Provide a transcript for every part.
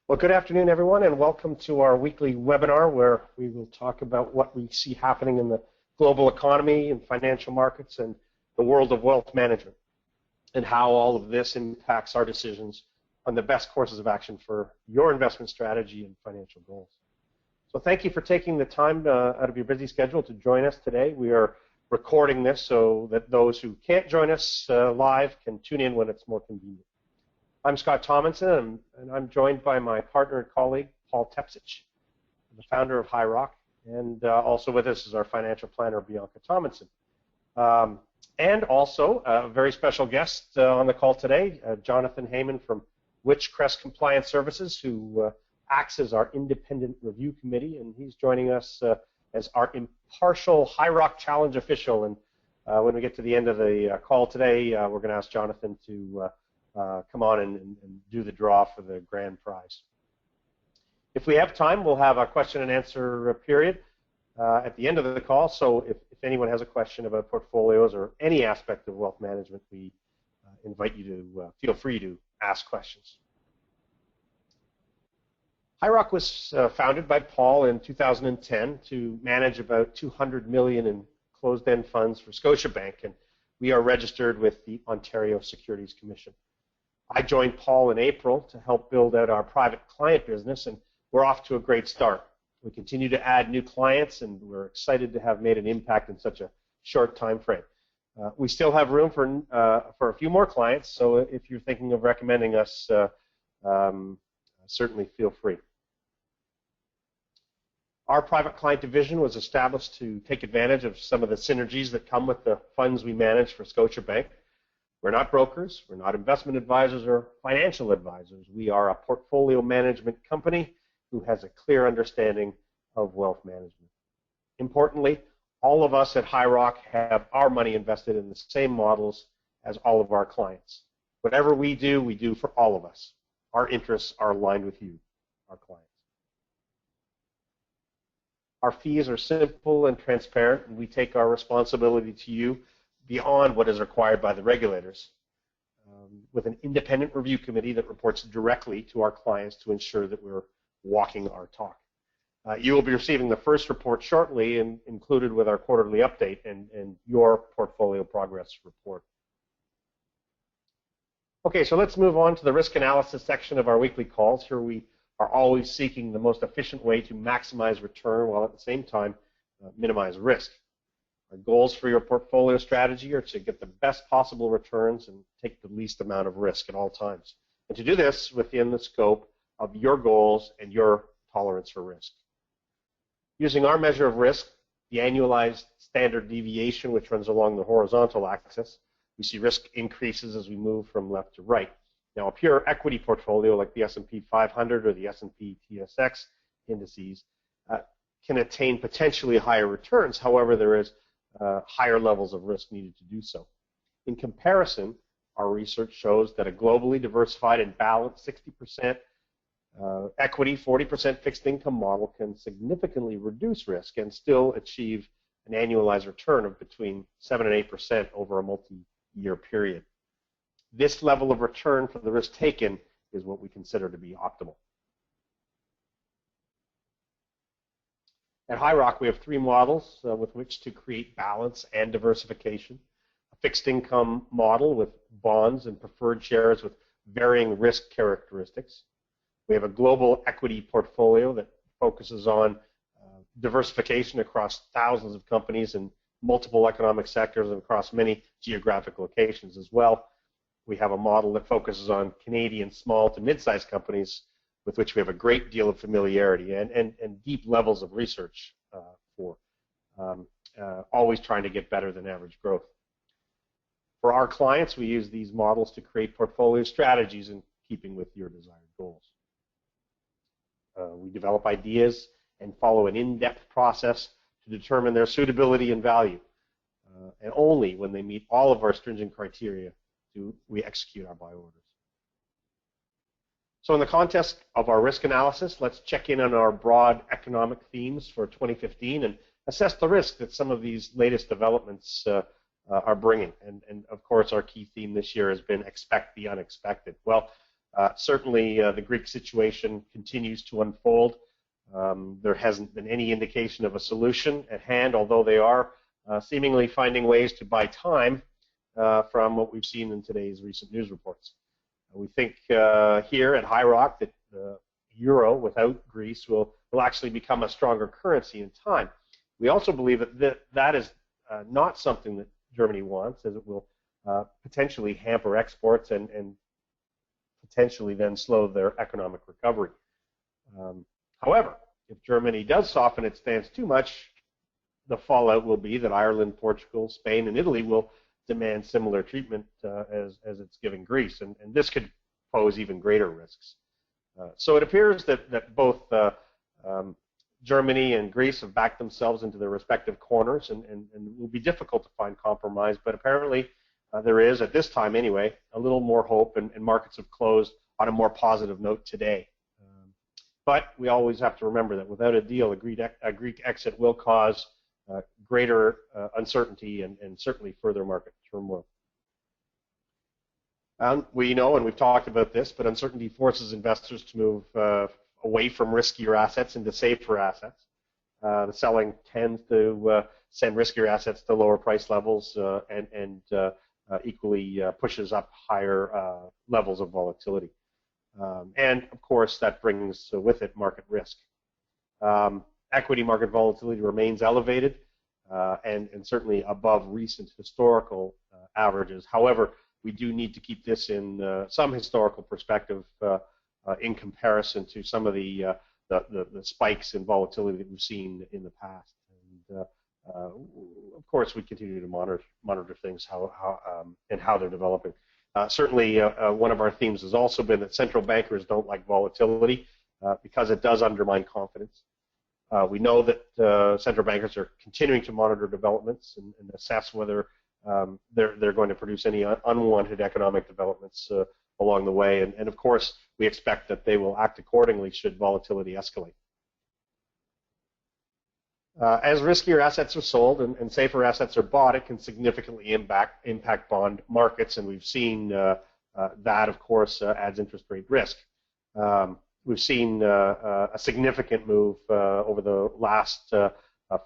Well, good afternoon, everyone, and welcome to our weekly webinar where we will talk about what we see happening in the global economy and financial markets and the world of wealth management and how all of this impacts our decisions on the best courses of action for your investment strategy and financial goals. So thank you for taking the time out of your busy schedule to join us today. We are recording this so that those who can't join us live can tune in when it's more convenient. I'm Scott Tomlinson, and I'm joined by my partner and colleague, Paul Tepsich, the founder of Highrock, and also with us is our financial planner, Bianca Tomlinson. And also a very special guest on the call today, Jonathan Heyman from Witchcrest Compliance Services, who acts as our independent review committee, and he's joining us as our impartial Highrock Challenge official. And when we get to the end of the call today, we're going to ask Jonathan to come on and do the draw for the grand prize. If we have time, we'll have a question and answer period at the end of the call. So if anyone has a question about portfolios or any aspect of wealth management, we invite you to feel free to ask questions. Highrock was founded by Paul in 2010 to manage about $200 million in closed-end funds for Scotiabank, and we are registered with the Ontario Securities Commission. I joined Paul in April to help build out our private client business, and we're off to a great start. We continue to add new clients, and we're excited to have made an impact in such a short time frame. We still have room for a few more clients, so if you're thinking of recommending us, certainly feel free. Our private client division was established to take advantage of some of the synergies that come with the funds we manage for Scotiabank. We're not brokers, we're not investment advisors or financial advisors. We are a portfolio management company who has a clear understanding of wealth management. Importantly, all of us at Highrock have our money invested in the same models as all of our clients. Whatever we do for all of us. Our interests are aligned with you, our clients. Our fees are simple and transparent, and we take our responsibility to you beyond what is required by the regulators, with an independent review committee that reports directly to our clients to ensure that we're walking our talk. You will be receiving the first report shortly, and included with our quarterly update and your portfolio progress report. Okay, so let's move on to the risk analysis section of our weekly calls. Here we are always seeking the most efficient way to maximize return while at the same time minimize risk. Our goals for your portfolio strategy are to get the best possible returns and take the least amount of risk at all times. And to do this within the scope of your goals and your tolerance for risk. Using our measure of risk, the annualized standard deviation, which runs along the horizontal axis, we see risk increases as we move from left to right. Now, a pure equity portfolio like the S&P 500 or the S&P TSX indices can attain potentially higher returns. However, there is higher levels of risk needed to do so. In comparison, our research shows that a globally diversified and balanced 60% equity, 40% fixed income model can significantly reduce risk and still achieve an annualized return of between 7 and 8% over a multi-year period. This level of return for the risk taken is what we consider to be optimal. At Highrock, we have three models with which to create balance and diversification. A fixed income model with bonds and preferred shares with varying risk characteristics. We have a global equity portfolio that focuses on diversification across thousands of companies in multiple economic sectors and across many geographic locations as well. We have a model that focuses on Canadian small to mid-sized companies with which we have a great deal of familiarity and deep levels of research for, always trying to get better than average growth. For our clients, we use these models to create portfolio strategies in keeping with your desired goals. We develop ideas and follow an in-depth process to determine their suitability and value. And only when they meet all of our stringent criteria do we execute our buy orders. So in the context of our risk analysis, let's check in on our broad economic themes for 2015 and assess the risk that some of these latest developments are bringing. And of course, our key theme this year has been expect the unexpected. Well, Certainly, the Greek situation continues to unfold. There hasn't been any indication of a solution at hand, although they are seemingly finding ways to buy time from what we've seen in today's recent news reports. We think here at High Rock that the euro without Greece will actually become a stronger currency in time. We also believe that that is not something that Germany wants, as it will potentially hamper exports and potentially then slow their economic recovery. However, if Germany does soften its stance too much, the fallout will be that Ireland, Portugal, Spain, and Italy will demand similar treatment as it's giving Greece, and this could pose even greater risks. So it appears that both Germany and Greece have backed themselves into their respective corners, and it will be difficult to find compromise, but apparently there is, at this time anyway, a little more hope, and markets have closed on a more positive note today. But we always have to remember that without a deal, a Greek exit will cause greater uncertainty and certainly further market turmoil. We know, and we've talked about this, but uncertainty forces investors to move away from riskier assets into safer assets. The selling tends to send riskier assets to lower price levels and equally pushes up higher levels of volatility. And, of course, that brings with it market risk. Equity market volatility remains elevated and certainly above recent historical averages. However, we do need to keep this in some historical perspective in comparison to some of the spikes in volatility that we've seen in the past. And, of course, we continue to monitor things and how they're developing. Certainly, one of our themes has also been that central bankers don't like volatility because it does undermine confidence. We know that central bankers are continuing to monitor developments and assess whether they're going to produce any unwanted economic developments along the way. And, of course, we expect that they will act accordingly should volatility escalate. As riskier assets are sold and safer assets are bought, it can significantly impact bond markets, and we've seen that, of course, adds interest rate risk. We've seen a significant move over the last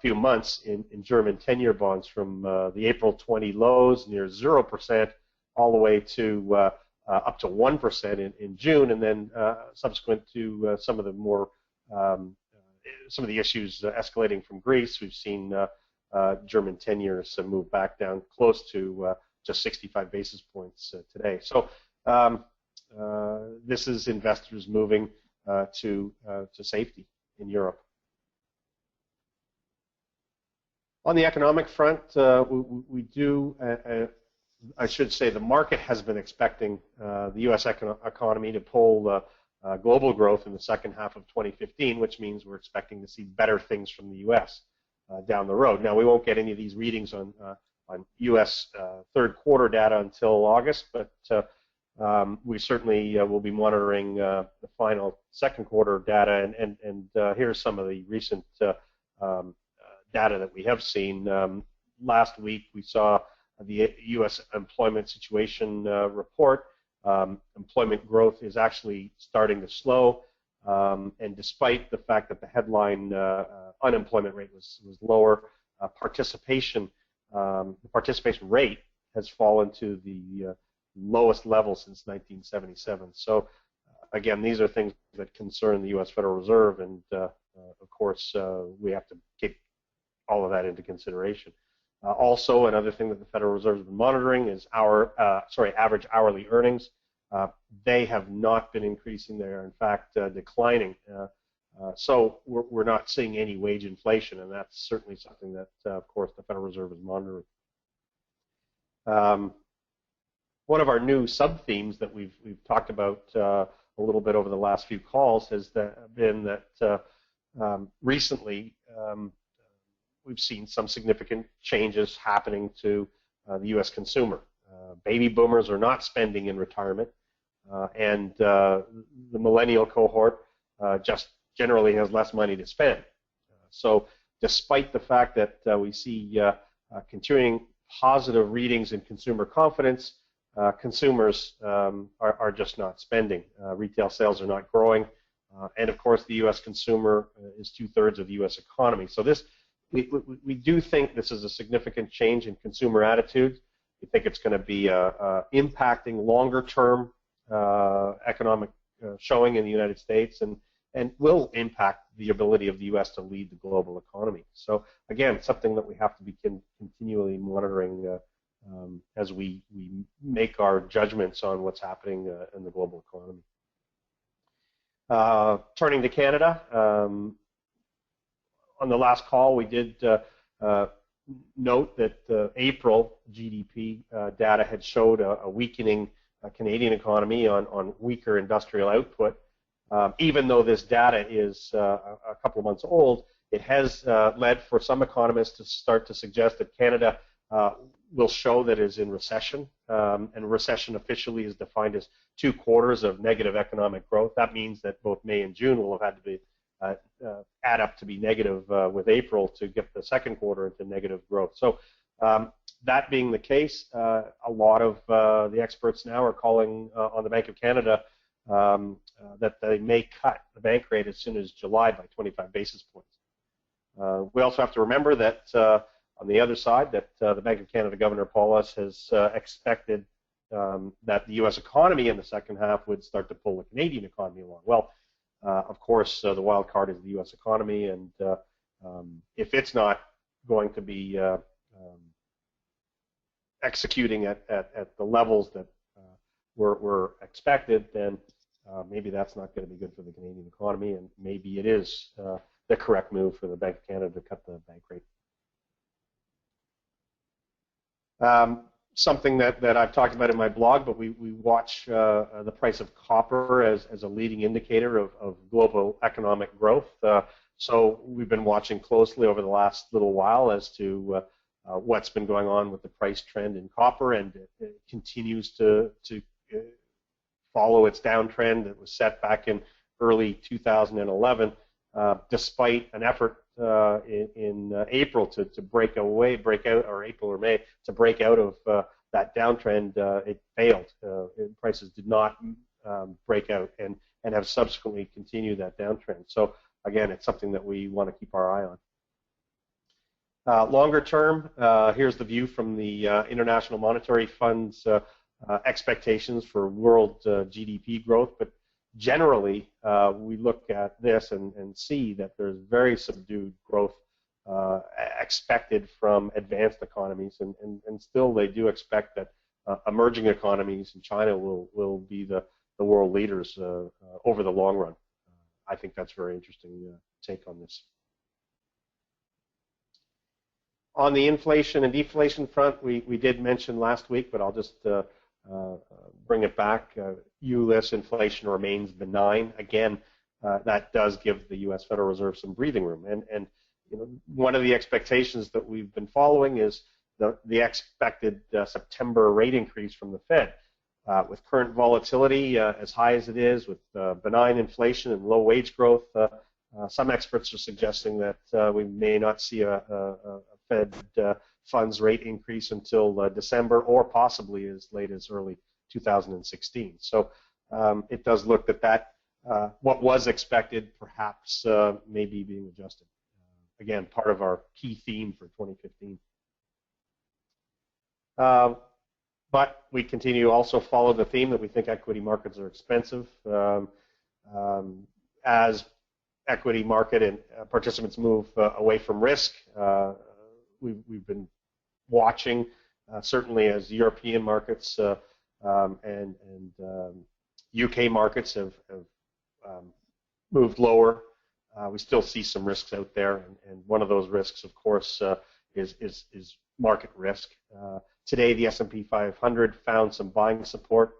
few months in German 10-year bonds from the April 20 lows near 0% all the way to up to 1% in June, and then subsequent to some of the more some of the issues escalating from Greece, we've seen German 10 years move back down close to just 65 basis points today. So this is investors moving to safety in Europe. On the economic front, we do, I should say, the market has been expecting the U.S. economy to pull global growth in the second half of 2015, which means we're expecting to see better things from the U.S. Down the road. Now, we won't get any of these readings on U.S. third quarter data until August, but we certainly will be monitoring the final second quarter data, and here's some of the recent data that we have seen. Last week, we saw the U.S. employment situation report. Employment growth is actually starting to slow, and despite the fact that the headline unemployment rate was lower, the participation rate has fallen to the lowest level since 1977. So, again, these are things that concern the U.S. Federal Reserve, and of course, we have to take all of that into consideration. Also, another thing that the Federal Reserve has been monitoring is average hourly earnings. They have not been increasing. They are, in fact, declining. So we're not seeing any wage inflation, and that's certainly something that, of course, the Federal Reserve is monitoring. One of our new sub-themes that we've talked about a little bit over the last few calls has been that recently we've seen some significant changes happening to the U.S. consumer. Baby boomers are not spending in retirement, and the millennial cohort just generally has less money to spend. So despite the fact that we see continuing positive readings in consumer confidence, consumers are just not spending. Retail sales are not growing, and of course the U.S. consumer is 2/3 of the U.S. economy. So we do think this is a significant change in consumer attitudes. We think it's going to be impacting longer-term economic showing in the United States, and will impact the ability of the U.S. to lead the global economy. So again, something that we have to be continually monitoring as we make our judgments on what's happening in the global economy. Turning to Canada, on the last call we did note that April GDP data had showed a weakening Canadian economy on weaker industrial output. Even though this data is a couple of months old, it has led for some economists to start to suggest that Canada will show that it is in recession, and recession officially is defined as 2 quarters of negative economic growth. That means that both May and June will have had to be add up to be negative with April to get the second quarter into negative growth. So that being the case, a lot of the experts now are calling on the Bank of Canada that they may cut the bank rate as soon as July by 25 basis points. We also have to remember that on the other side, that the Bank of Canada Governor Paulos has expected that the U.S. economy in the second half would start to pull the Canadian economy along. Well, of course, the wild card is the U.S. economy, and if it's not going to be executing at the levels that were expected, then maybe that's not going to be good for the Canadian economy, and maybe it is the correct move for the Bank of Canada to cut the bank rate. Something that I've talked about in my blog, but we watch the price of copper as a leading indicator of global economic growth. So we've been watching closely over the last little while as to what's been going on with the price trend in copper, and it continues to follow its downtrend that was set back in early 2011, despite an effort in April to break out, or April or May, to break out of that downtrend. It failed. Prices did not break out and have subsequently continued that downtrend. So again, it's something that we want to keep our eye on. Longer term, here's the view from the International Monetary Fund's expectations for world GDP growth, but generally, we look at this and see that there's very subdued growth expected from advanced economies, and still they do expect that emerging economies in China will be the world leaders over the long run. I think that's a very interesting take on this. On the inflation and deflation front, we did mention last week, but I'll just bring it back. U.S. inflation remains benign. Again, that does give the U.S. Federal Reserve some breathing room. And you know, one of the expectations that we've been following is the expected September rate increase from the Fed. With current volatility as high as it is, with benign inflation and low wage growth, some experts are suggesting that we may not see a Fed funds rate increase until December, or possibly as late as early 2016. So it does look that what was expected perhaps may be being adjusted. Again, part of our key theme for 2015. But we continue to also follow the theme that we think equity markets are expensive. As equity market and participants move away from risk, we've been watching, certainly as European markets and UK markets have moved lower. We still see some risks out there, and one of those risks, of course, is market risk. Today, the S&P 500 found some buying support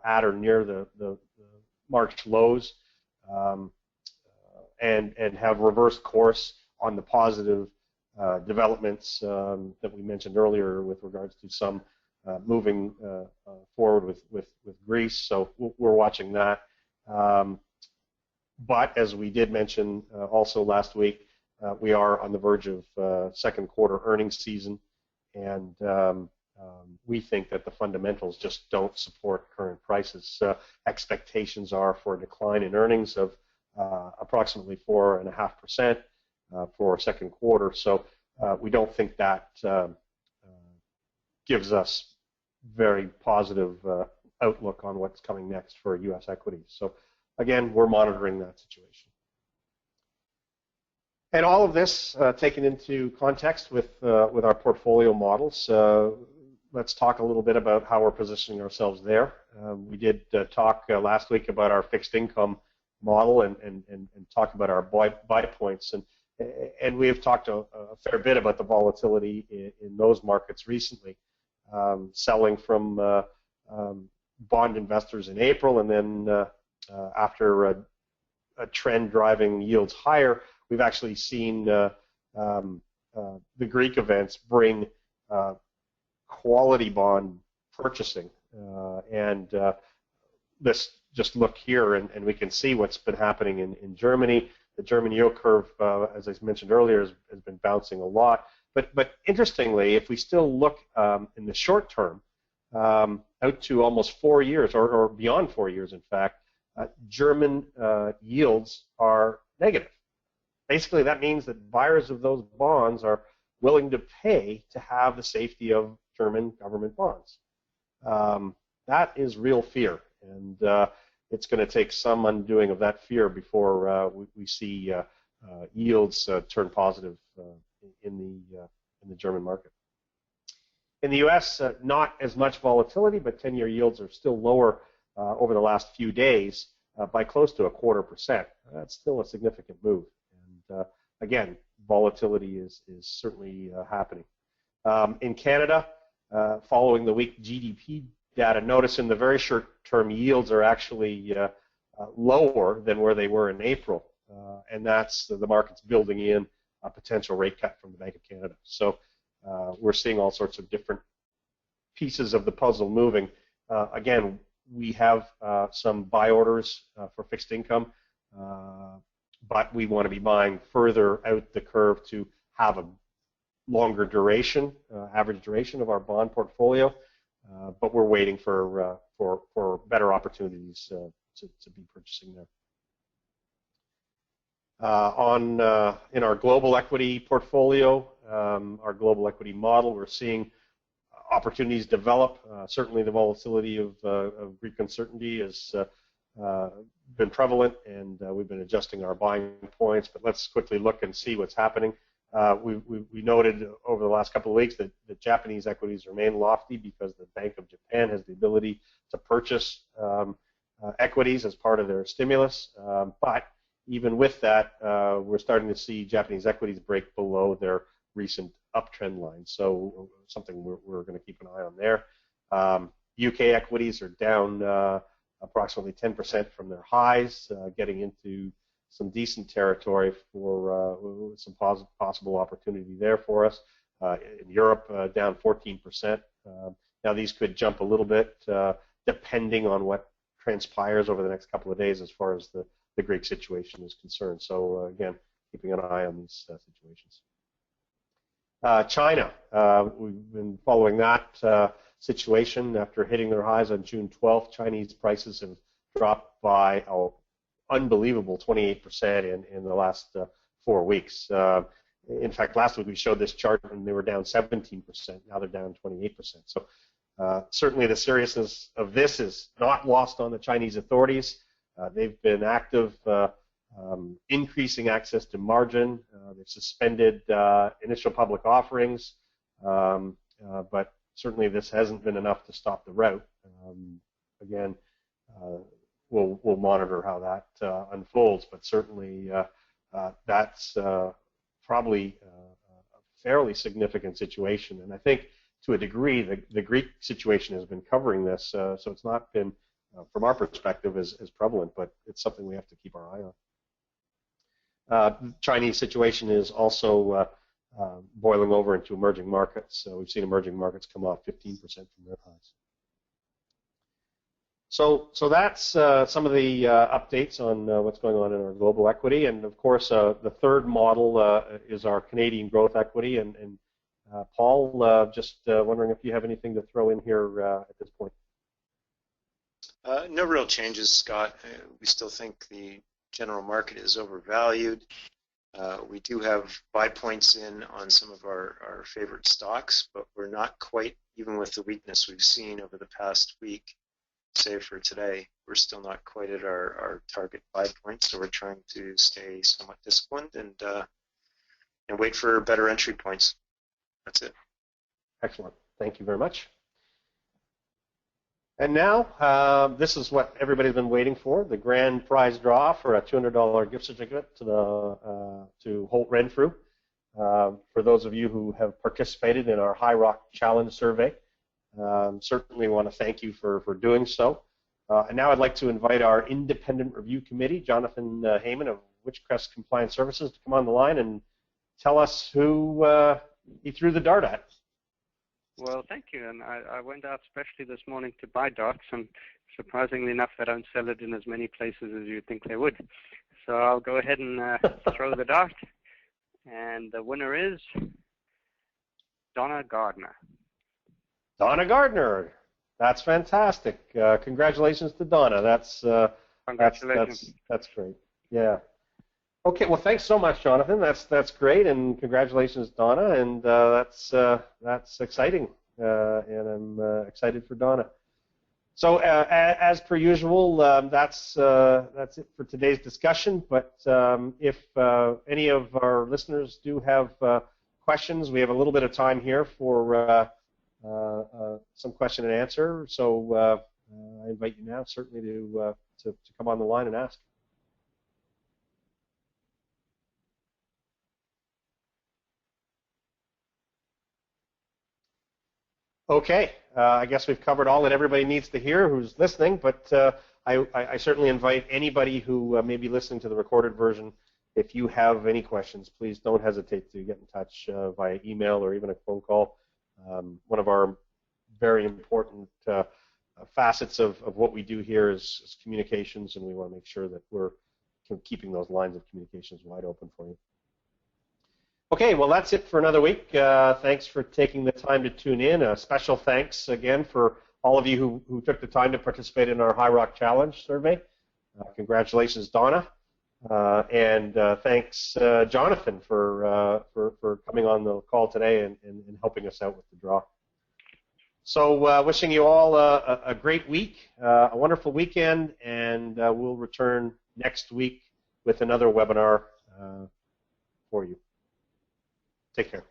at or near the March lows, and have reversed course on the positive developments that we mentioned earlier with regards to some moving forward with Greece. So we're watching that. But as we did mention also last week, we are on the verge of second quarter earnings season, and we think that the fundamentals just don't support current prices. Expectations are for a decline in earnings of approximately 4.5% for second quarter. So we don't think that gives us very positive outlook on what's coming next for U.S. equities. So again, we're monitoring that situation. And all of this taken into context with our portfolio models. Let's talk a little bit about how we're positioning ourselves there. We did talk last week about our fixed income model and talk about our buy points. And we have talked a fair bit about the volatility in those markets recently, selling from bond investors in April, and then after a trend driving yields higher, we've actually seen the Greek events bring quality bond purchasing, and this just look here, and we can see what's been happening in Germany. The German yield curve, as I mentioned earlier, has been bouncing a lot. But interestingly, if we still look in the short term, out to almost 4 years, or beyond 4 years, in fact, German yields are negative. Basically, that means that buyers of those bonds are willing to pay to have the safety of German government bonds. That is real fear, and it's going to take some undoing of that fear before we see yields turn positive in the German market. In the U.S., not as much volatility, but 10-year yields are still lower over the last few days by close to 0.25%. That's still a significant move. And again, volatility is certainly happening. In Canada, following the weak GDP data, notice in the very short-term yields are actually lower than where they were in April, and that's the market's building in a potential rate cut from the Bank of Canada. So we're seeing all sorts of different pieces of the puzzle moving. Again, we have some buy orders for fixed income, but we want to be buying further out the curve to have a longer duration, average duration of our bond portfolio. But we're waiting for better opportunities to be purchasing there. In our global equity portfolio, our global equity model, we're seeing opportunities develop. Certainly, the volatility of Greek uncertainty has been prevalent, and we've been adjusting our buying points. But let's quickly look and see what's happening. We noted over the last couple of weeks that the Japanese equities remain lofty because the Bank of Japan has the ability to purchase equities as part of their stimulus. But even with that, we're starting to see Japanese equities break below their recent uptrend line. So something we're going to keep an eye on there. UK equities are down approximately 10% from their highs, getting into some decent territory for some possible opportunity there for us. In Europe, down 14%. Now these could jump a little bit depending on what transpires over the next couple of days as far as the Greek situation is concerned. So again, keeping an eye on these situations. China, we've been following that situation after hitting their highs on June 12th. Chinese prices have dropped by unbelievable 28% in the last 4 weeks. In fact, last week we showed this chart and they were down 17%. Now they're down 28%. So certainly the seriousness of this is not lost on the Chinese authorities. They've been active increasing access to margin. They've suspended initial public offerings, but certainly this hasn't been enough to stop the rout. Again, we'll monitor how that unfolds, but certainly that's probably a fairly significant situation. And I think to a degree the Greek situation has been covering this, so it's not been, from our perspective, as prevalent, but it's something we have to keep our eye on. The Chinese situation is also boiling over into emerging markets. So we've seen emerging markets come off 15% from their highs. So that's some of the updates on what's going on in our global equity. And of course, the third model is our Canadian growth equity. And Paul, just wondering if you have anything to throw in here at this point. No real changes, Scott. We still think the general market is overvalued. We do have buy points in on some of our favorite stocks, but we're not quite, even with the weakness we've seen over the past week, save for today, we're still not quite at our target buy points, so we're trying to stay somewhat disciplined and wait for better entry points. That's it. Excellent. Thank you very much. And now, this is what everybody's been waiting for, the grand prize draw for a $200 gift certificate to Holt Renfrew. For those of you who have participated in our High Rock Challenge survey, certainly want to thank you for doing so. And now I'd like to invite our independent review committee, Jonathan Heyman of Witchcrest Compliance Services, to come on the line and tell us who he threw the dart at. Well, thank you. And I went out especially this morning to buy darts, and surprisingly enough, they don't sell it in as many places as you'd think they would. So I'll go ahead and throw the dart. And the winner is Donna Gardner. Donna Gardner. That's fantastic. Congratulations to Donna. That's great. Yeah. Okay. Well, thanks so much, Jonathan. That's great, and congratulations, Donna. And that's exciting. And I'm excited for Donna. So, as per usual, that's it for today's discussion. But if any of our listeners do have questions, we have a little bit of time here for some question and answer. So I invite you now, certainly, to come on the line and ask. Okay, I guess we've covered all that everybody needs to hear who's listening, but I certainly invite anybody who may be listening to the recorded version, if you have any questions, please don't hesitate to get in touch via email or even a phone call. One of our very important facets of what we do here is communications, and we want to make sure that we're keeping those lines of communications wide open for you. Okay, well, that's it for another week. Thanks for taking the time to tune in. A special thanks again for all of you who took the time to participate in our High Rock Challenge survey. Congratulations, Donna. And thanks, Jonathan, for coming on the call today and helping us out with the draw. So wishing you all a great week, a wonderful weekend, and we'll return next week with another webinar for you. Take care.